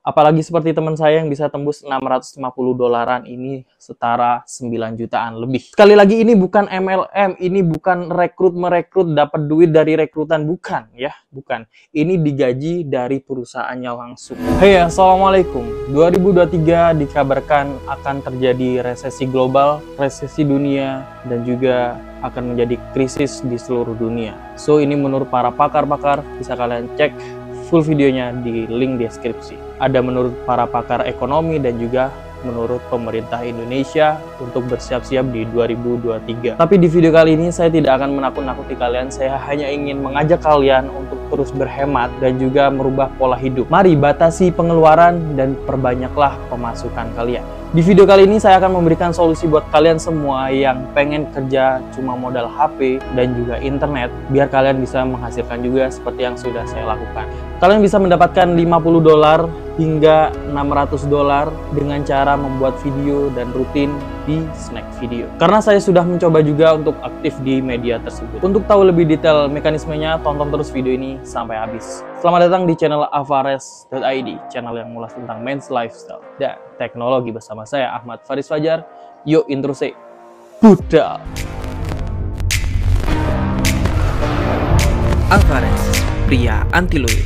Apalagi seperti teman saya yang bisa tembus 650 dolaran ini setara 9 jutaan lebih. Sekali lagi ini bukan MLM, ini bukan merekrut dapat duit dari rekrutan, bukan ya, bukan. Ini digaji dari perusahaannya langsung. Hey, assalamualaikum. 2023 dikabarkan akan terjadi resesi global, resesi dunia, dan juga akan menjadi krisis di seluruh dunia. So ini menurut para pakar-pakar, bisa kalian cek full videonya di link deskripsi. Ada menurut para pakar ekonomi dan juga menurut pemerintah Indonesia untuk bersiap-siap di 2023. Tapi di video kali ini saya tidak akan menakut-nakuti kalian, saya hanya ingin mengajak kalian untuk terus berhemat dan juga merubah pola hidup. Mari batasi pengeluaran dan perbanyaklah pemasukan kalian. Di video kali ini saya akan memberikan solusi buat kalian semua yang pengen kerja cuma modal HP dan juga internet, biar kalian bisa menghasilkan juga seperti yang sudah saya lakukan. Kalian bisa mendapatkan 50 dolar hingga 600 dolar dengan cara membuat video dan rutin di Snack Video. Karena saya sudah mencoba juga untuk aktif di media tersebut. Untuk tahu lebih detail mekanismenya, tonton terus video ini sampai habis. Selamat datang di channel Alvarez.id, channel yang mengulas tentang men's lifestyle dan teknologi bersama saya Ahmad Faris Fajar. Yuk intro say budal. Alvarez, pria anti loyo.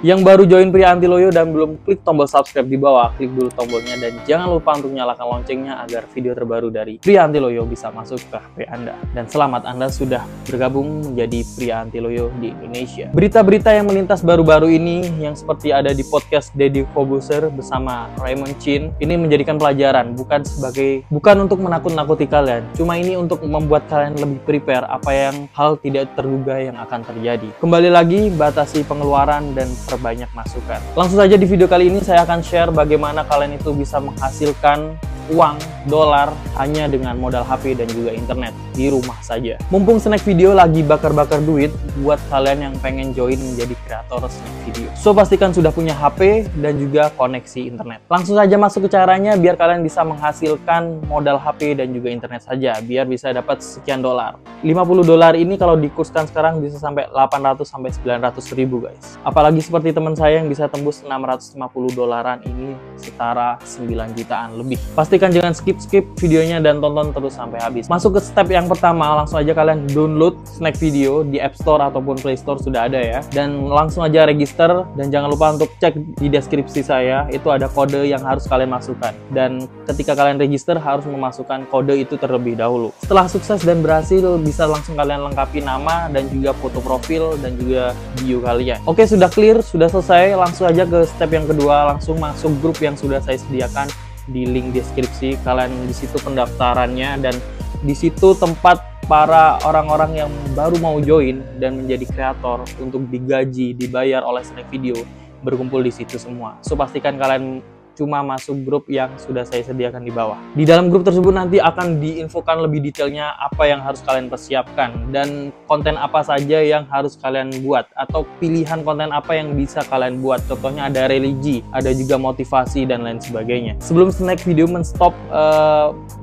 Yang baru join Pria Anti Loyo dan belum klik tombol subscribe di bawah, klik dulu tombolnya dan jangan lupa untuk nyalakan loncengnya agar video terbaru dari Pria Anti Loyo bisa masuk ke HP Anda. Dan selamat Anda sudah bergabung menjadi Pria Anti Loyo di Indonesia. Berita-berita yang melintas baru-baru ini yang seperti ada di podcast Deddy Corbuzier bersama Raymond Chin, ini menjadikan pelajaran, bukan untuk menakut-nakuti kalian, cuma ini untuk membuat kalian lebih prepare apa yang hal tidak terduga yang akan terjadi. Kembali lagi, batasi pengeluaran dan perbanyak masukan. Langsung saja di video kali ini saya akan share bagaimana kalian itu bisa menghasilkan uang dolar hanya dengan modal HP dan juga internet di rumah saja. Mumpung Snack Video lagi bakar-bakar duit buat kalian yang pengen join menjadi kreator Snack Video. So pastikan sudah punya HP dan juga koneksi internet. Langsung saja masuk ke caranya biar kalian bisa menghasilkan modal HP dan juga internet saja biar bisa dapat sekian dolar. 50 dolar ini kalau dikurskan sekarang bisa sampai 800 sampai 900 ribu guys. Apalagi seperti teman saya yang bisa tembus 650 dolaran ini setara 9 jutaan lebih. Pastikan jangan skip videonya dan tonton terus sampai habis. Masuk ke step yang pertama, langsung aja kalian download Snack Video di App Store ataupun Play Store sudah ada ya. Dan langsung aja register dan jangan lupa untuk cek di deskripsi saya, itu ada kode yang harus kalian masukkan. Dan ketika kalian register harus memasukkan kode itu terlebih dahulu. Setelah sukses dan berhasil, bisa langsung kalian lengkapi nama dan juga foto profil dan juga bio kalian. Oke, sudah clear, sudah selesai, langsung aja ke step yang kedua, langsung masuk grup yang sudah saya sediakan di link deskripsi. Kalian di situ pendaftarannya dan di situ tempat para orang-orang yang baru mau join dan menjadi kreator untuk digaji, dibayar oleh Snack Video berkumpul di situ semua. So pastikan kalian cuma masuk grup yang sudah saya sediakan di bawah. Di dalam grup tersebut nanti akan diinfokan lebih detailnya apa yang harus kalian persiapkan dan konten apa saja yang harus kalian buat atau pilihan konten apa yang bisa kalian buat. Contohnya ada religi, ada juga motivasi dan lain sebagainya. Sebelum Snack Video menstop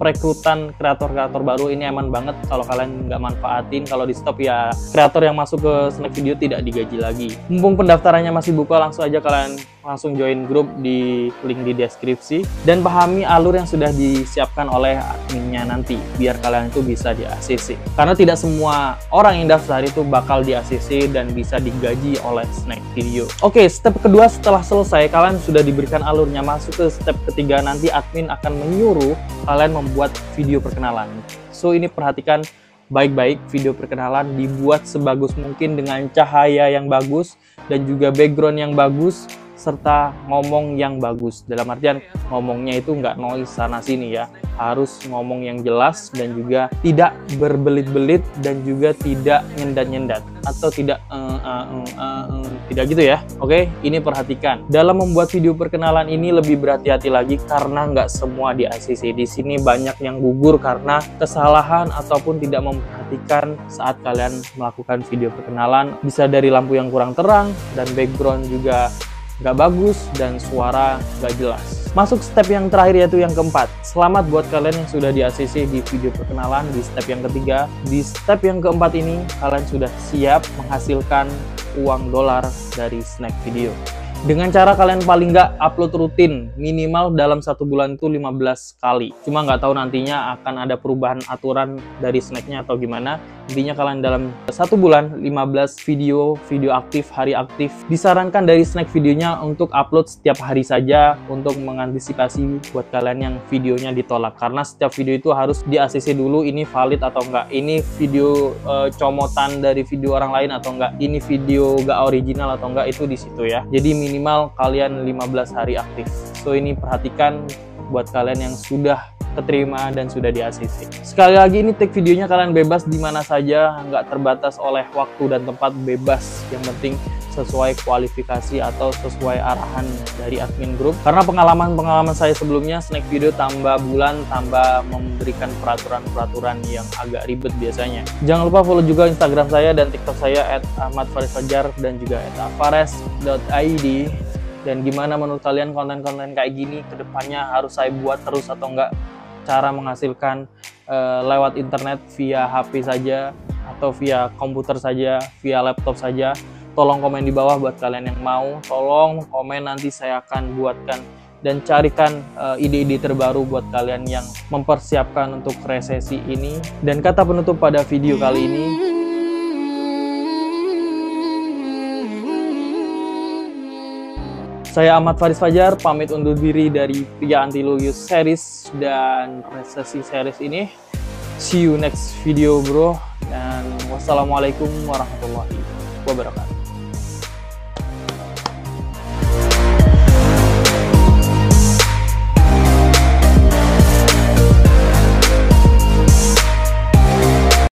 perekrutan kreator-kreator baru, ini aman banget kalau kalian nggak manfaatin. Kalau di stop ya kreator yang masuk ke Snack Video tidak digaji lagi. Mumpung pendaftarannya masih buka, langsung aja kalian langsung join grup di link di deskripsi dan pahami alur yang sudah disiapkan oleh adminnya nanti biar kalian itu bisa di ACC. Karena tidak semua orang yang daftar itu bakal di ACC dan bisa digaji oleh Snack Video. Oke, step kedua setelah selesai kalian sudah diberikan alurnya, masuk ke step ketiga, nanti admin akan menyuruh kalian membuat video perkenalan. So ini perhatikan baik-baik, video perkenalan dibuat sebagus mungkin dengan cahaya yang bagus dan juga background yang bagus serta ngomong yang bagus. Dalam artian ngomongnya itu nggak noise sana sini ya, harus ngomong yang jelas dan juga tidak berbelit-belit dan juga tidak nyendat-nyendat atau tidak tidak gitu ya. Oke, ini perhatikan. Dalam membuat video perkenalan ini lebih berhati-hati lagi karena nggak semua di ACC. Di sini banyak yang gugur karena kesalahan ataupun tidak memperhatikan saat kalian melakukan video perkenalan. Bisa dari lampu yang kurang terang dan background juga nggak bagus dan suara nggak jelas. Masuk step yang terakhir yaitu yang keempat. Selamat buat kalian yang sudah di ACC di video perkenalan di step yang ketiga. Di step yang keempat ini kalian sudah siap menghasilkan uang dolar dari Snack Video. Dengan cara kalian paling nggak upload rutin, minimal dalam 1 bulan itu 15 kali. Cuma nggak tahu nantinya akan ada perubahan aturan dari snacknya atau gimana. Intinya kalian dalam 1 bulan 15 video aktif, hari aktif. Disarankan dari snack videonya untuk upload setiap hari saja untuk mengantisipasi buat kalian yang videonya ditolak. Karena setiap video itu harus di ACC dulu, ini valid atau enggak, ini video comotan dari video orang lain atau enggak, ini video gak original atau enggak, itu di situ ya. Jadi minimal kalian 15 hari aktif. So ini perhatikan buat kalian yang sudah keterima dan sudah di ACC. Sekali lagi, ini tag videonya kalian bebas di mana saja, nggak terbatas oleh waktu dan tempat, bebas. Yang penting sesuai kualifikasi atau sesuai arahan dari admin grup. Karena pengalaman saya sebelumnya, snack video tambah bulan tambah memberikan peraturan-peraturan yang agak ribet biasanya. Jangan lupa follow juga Instagram saya dan TikTok saya @ahmadfarisfajar dan juga @fares.id. Dan gimana menurut kalian konten-konten kayak gini kedepannya harus saya buat terus atau enggak? Cara menghasilkan lewat internet via HP saja atau via komputer saja, via laptop saja. Tolong komen di bawah buat kalian yang mau. Tolong komen, nanti saya akan buatkan dan carikan ide-ide terbaru buat kalian yang mempersiapkan untuk resesi ini. Dan kata penutup pada video kali ini, saya Ahmad Faris Fajar, pamit undur diri dari Pria Anti Loyo series dan resesi series ini. See you next video bro, dan wassalamualaikum warahmatullahi wabarakatuh.